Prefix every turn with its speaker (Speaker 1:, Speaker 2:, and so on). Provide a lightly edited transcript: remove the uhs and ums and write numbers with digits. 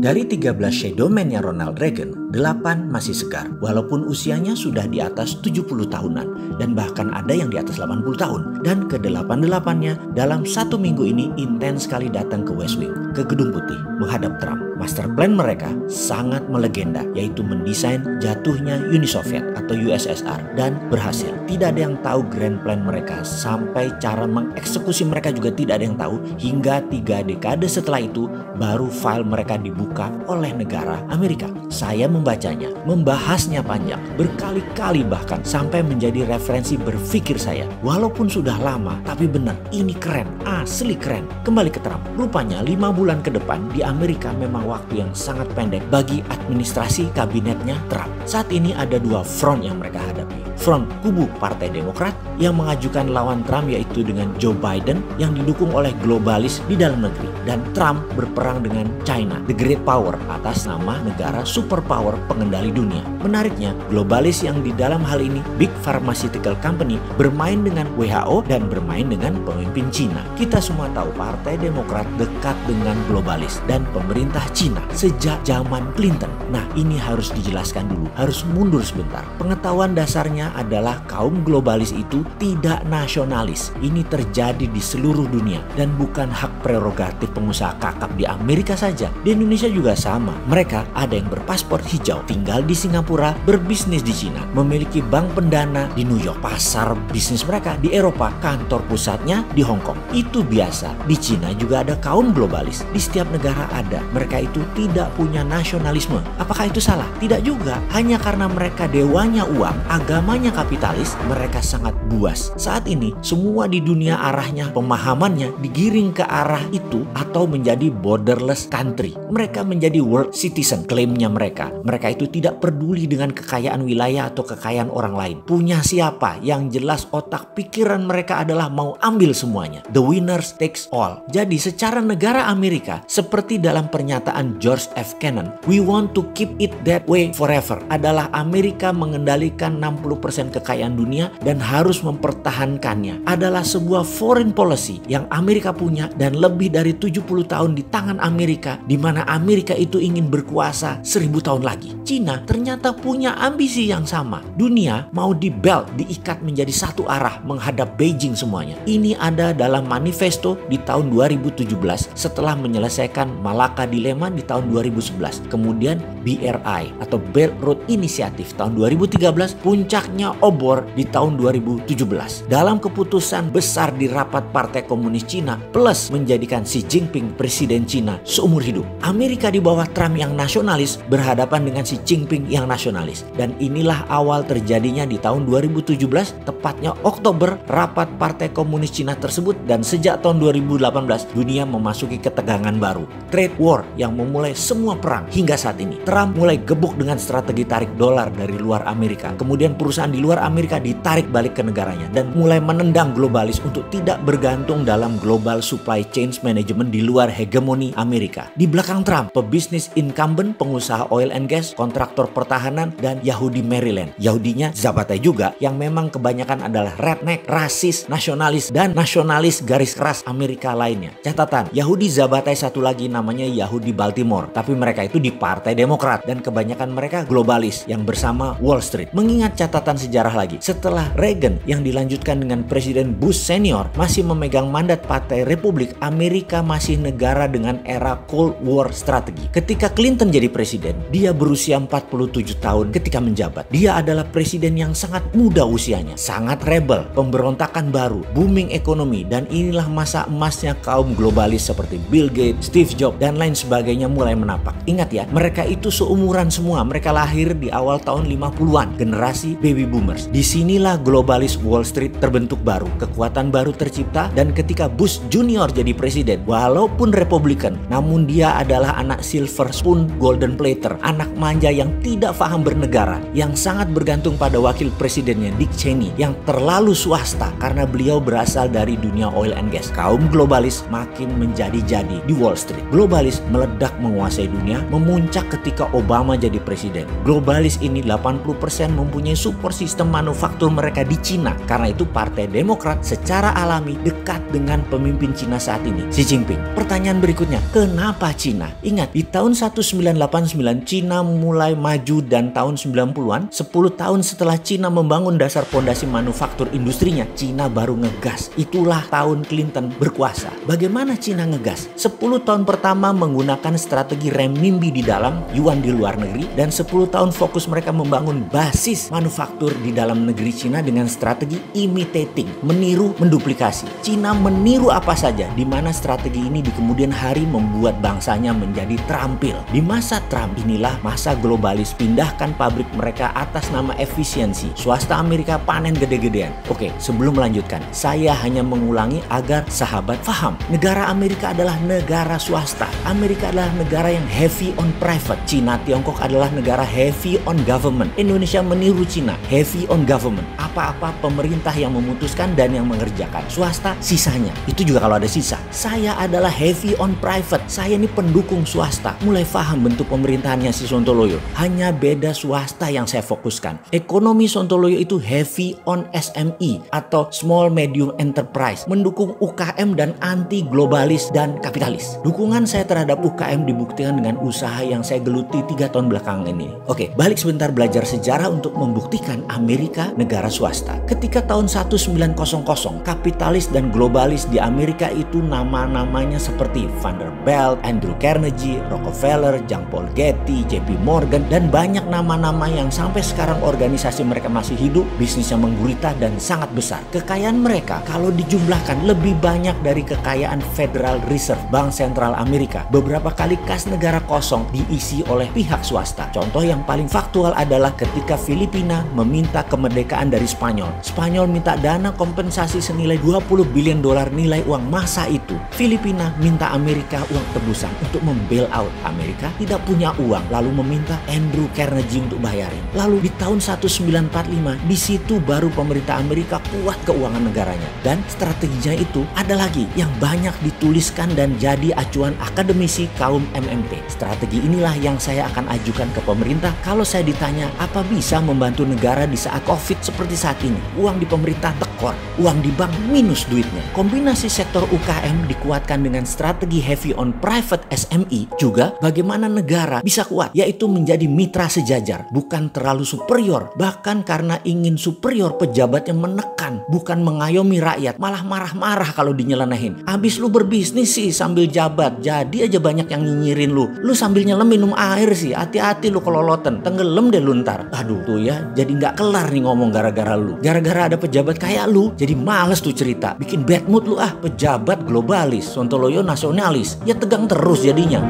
Speaker 1: Dari 13 shadow man-nya Ronald Reagan, 8 masih segar walaupun usianya sudah di atas 70 tahunan dan bahkan ada yang di atas 80 tahun. Dan ke-8-8-nya dalam 1 minggu ini intens sekali datang ke West Wing, ke Gedung Putih menghadap Trump. Master plan mereka sangat melegenda, yaitu mendesain jatuhnya Uni Soviet atau USSR, dan berhasil. Tidak ada yang tahu grand plan mereka, sampai cara mengeksekusi mereka juga tidak ada yang tahu, hingga 3 dekade setelah itu baru file mereka dibuka oleh negara Amerika. Saya membacanya, membahasnya panjang, berkali-kali bahkan sampai menjadi referensi berpikir saya. Walaupun sudah lama, tapi benar, ini keren, asli keren. Kembali ke Trump, rupanya 5 bulan ke depan di Amerika memang waktu yang sangat pendek bagi administrasi kabinetnya Trump. Saat ini ada 2 front yang mereka hadapi. Front kubu Partai Demokrat yang mengajukan lawan Trump, yaitu dengan Joe Biden yang didukung oleh globalis di dalam negeri, dan Trump berperang dengan China, the great power, atas nama negara superpower pengendali dunia. Menariknya, globalis yang di dalam hal ini Big Pharmaceutical Company bermain dengan WHO dan bermain dengan pemimpin Cina. Kita semua tahu Partai Demokrat dekat dengan globalis dan pemerintah Cina sejak zaman Clinton. Nah, ini harus dijelaskan dulu, harus mundur sebentar. Pengetahuan dasarnya adalah kaum globalis itu tidak nasionalis. Ini terjadi di seluruh dunia dan bukan hak prerogatif pengusaha kakap di Amerika saja. Di Indonesia juga sama. Mereka ada yang berpaspor hijau, tinggal di Singapura, berbisnis di Cina, memiliki bank pendana di New York, pasar bisnis mereka di Eropa, kantor pusatnya di Hong Kong. Itu biasa. Di Cina juga ada kaum globalis. Di setiap negara ada. Mereka itu tidak punya nasionalisme. Apakah itu salah? Tidak juga. Hanya karena mereka dewanya uang, agamanya kapitalis, mereka sangat buas. Saat ini semua di dunia arahnya, pemahamannya digiring ke arah itu atau menjadi borderless country. Mereka menjadi world citizen, klaimnya mereka. Mereka itu tidak peduli dengan kekayaan wilayah atau kekayaan orang lain. Punya siapa? Yang jelas otak pikiran mereka adalah mau ambil semuanya. The winners takes all. Jadi secara negara Amerika, seperti dalam pernyataan George F. Kennan, we want to keep it that way forever, adalah Amerika mengendalikan 60% kekayaan dunia dan harus mempertahankannya. Adalah sebuah foreign policy yang Amerika punya dan lebih dari 70 tahun di tangan Amerika, di mana Amerika itu ingin berkuasa 1000 tahun lagi. Cina ternyata punya ambisi yang sama. Dunia mau di belt, diikat menjadi satu arah menghadap Beijing semuanya. Ini ada dalam manifesto di tahun 2017 setelah menyelesaikan Malacca Dilemma di tahun 2011. Kemudian BRI atau Belt Road Initiative tahun 2013, puncaknya obor di tahun 2017. Dalam keputusan besar di rapat Partai Komunis Cina plus menjadikan Xi Jinping presiden Cina seumur hidup. Amerika di bawah Trump yang nasionalis berhadapan dengan Xi Jinping yang nasionalis. Dan inilah awal terjadinya di tahun 2017, tepatnya Oktober, rapat Partai Komunis Cina tersebut, dan sejak tahun 2018 dunia memasuki ketegangan baru. Trade war yang memulai semua perang hingga saat ini. Trump mulai gebuk dengan strategi tarik dolar dari luar Amerika. Kemudian perusahaan di luar Amerika ditarik balik ke negaranya dan mulai menendang globalis untuk tidak bergantung dalam global supply chain management di luar hegemoni Amerika. Di belakang Trump, pebisnis incumbent, pengusaha oil and gas, kontraktor pertahanan, dan Yahudi Maryland. Yahudinya Zabatai juga, yang memang kebanyakan adalah redneck, rasis, nasionalis, dan nasionalis garis keras Amerika lainnya. Catatan, Yahudi Zabatai satu lagi namanya Yahudi Baltimore, tapi mereka itu di Partai Demokrat dan kebanyakan mereka globalis yang bersama Wall Street. Mengingat catatan sejarah lagi, setelah Reagan yang dilanjutkan dengan Presiden Bush senior masih memegang mandat Partai Republik, Amerika masih negara dengan era Cold War strategi. Ketika Clinton jadi presiden, dia berusia 47 tahun ketika menjabat. Dia adalah presiden yang sangat muda usianya, sangat rebel, pemberontakan baru, booming ekonomi, dan inilah masa emasnya kaum globalis seperti Bill Gates, Steve Jobs, dan lain sebagainya mulai menapak. Ingat ya, mereka itu seumuran semua. Mereka lahir di awal tahun 50-an, generasi baby boomers. Disinilah globalis Wall Street terbentuk baru, kekuatan baru tercipta, dan ketika Bush Junior jadi presiden, walaupun Republikan, namun dia adalah anak silver spoon golden plater, anak manja yang tidak paham bernegara, yang sangat bergantung pada wakil presidennya Dick Cheney, yang terlalu swasta karena beliau berasal dari dunia oil and gas. Kaum globalis makin menjadi-jadi di Wall Street. Globalis meledak menguasai dunia, memuncak ketika Obama jadi presiden. Globalis ini 80% mempunyai support support sistem manufaktur mereka di Cina. Karena itu Partai Demokrat secara alami dekat dengan pemimpin Cina saat ini, Xi Jinping. Pertanyaan berikutnya, kenapa Cina? Ingat, di tahun 1989 Cina mulai maju dan tahun 90-an, 10 tahun setelah Cina membangun dasar pondasi manufaktur industrinya, Cina baru ngegas. Itulah tahun Clinton berkuasa. Bagaimana Cina ngegas? 10 tahun pertama menggunakan strategi renminbi di dalam, yuan di luar negeri, dan 10 tahun fokus mereka membangun basis manufaktur di dalam negeri Cina dengan strategi imitating, meniru, menduplikasi. Cina meniru apa saja, di mana strategi ini di kemudian hari membuat bangsanya menjadi terampil. Di masa Trump inilah masa globalis, pindahkan pabrik mereka atas nama efisiensi. Swasta Amerika panen gede-gedean. Oke, sebelum melanjutkan, saya hanya mengulangi agar sahabat paham. Negara Amerika adalah negara swasta. Amerika adalah negara yang heavy on private. Cina, Tiongkok adalah negara heavy on government. Indonesia meniru Cina, heavy on government. Apa-apa pemerintah yang memutuskan dan yang mengerjakan. Swasta sisanya. Itu juga kalau ada sisa. Saya adalah heavy on private. Saya ini pendukung swasta. Mulai paham bentuk pemerintahannya si Sontoloyo. Hanya beda swasta yang saya fokuskan. Ekonomi Sontoloyo itu heavy on SME atau small medium enterprise. Mendukung UKM dan anti globalis dan kapitalis. Dukungan saya terhadap UKM dibuktikan dengan usaha yang saya geluti 3 tahun belakangan ini. Oke, balik sebentar belajar sejarah untuk membuktikan Amerika negara swasta. Ketika tahun 1900, kapitalis dan globalis di Amerika itu nama-namanya seperti Vanderbilt, Andrew Carnegie, Rockefeller, Jean Paul Getty, JP Morgan, dan banyak nama-nama yang sampai sekarang organisasi mereka masih hidup, bisnisnya menggurita dan sangat besar. Kekayaan mereka kalau dijumlahkan lebih banyak dari kekayaan Federal Reserve, Bank Sentral Amerika. Beberapa kali kas negara kosong diisi oleh pihak swasta. Contoh yang paling faktual adalah ketika Filipina meminta kemerdekaan dari Spanyol. Spanyol minta dana kompensasi senilai 20 billion dolar nilai uang masa itu. Filipina minta Amerika uang tebusan untuk membail out. Amerika tidak punya uang, lalu meminta Andrew Carnegie untuk bayarin. Lalu di tahun 1945, di situ baru pemerintah Amerika kuat keuangan negaranya. Dan strateginya itu ada lagi yang banyak dituliskan dan jadi acuan akademisi kaum MMT. Strategi inilah yang saya akan ajukan ke pemerintah kalau saya ditanya apa bisa membantu negara di saat COVID seperti saat ini. Uang di pemerintah tekor, uang di bank minus duitnya. Kombinasi sektor UKM dikuatkan dengan strategi heavy on private SME, juga bagaimana negara bisa kuat, yaitu menjadi mitra sejajar, bukan terlalu superior. Bahkan karena ingin superior, pejabatnya menekan, bukan mengayomi rakyat, malah marah-marah kalau dinyelenehin. Abis lu berbisnis sih sambil jabat, jadi aja banyak yang nyinyirin lu. Lu sambil nyelam minum air sih, hati-hati lu keloloten, tenggelam deh lu ntar. Aduh tuh ya, jadi nggak kelar nih ngomong gara-gara lu. Gara-gara ada pejabat kayak lu, jadi males tuh cerita. Bikin bad mood lu pejabat globalis, Sontoloyo nasionalis. Ya tegang terus jadinya.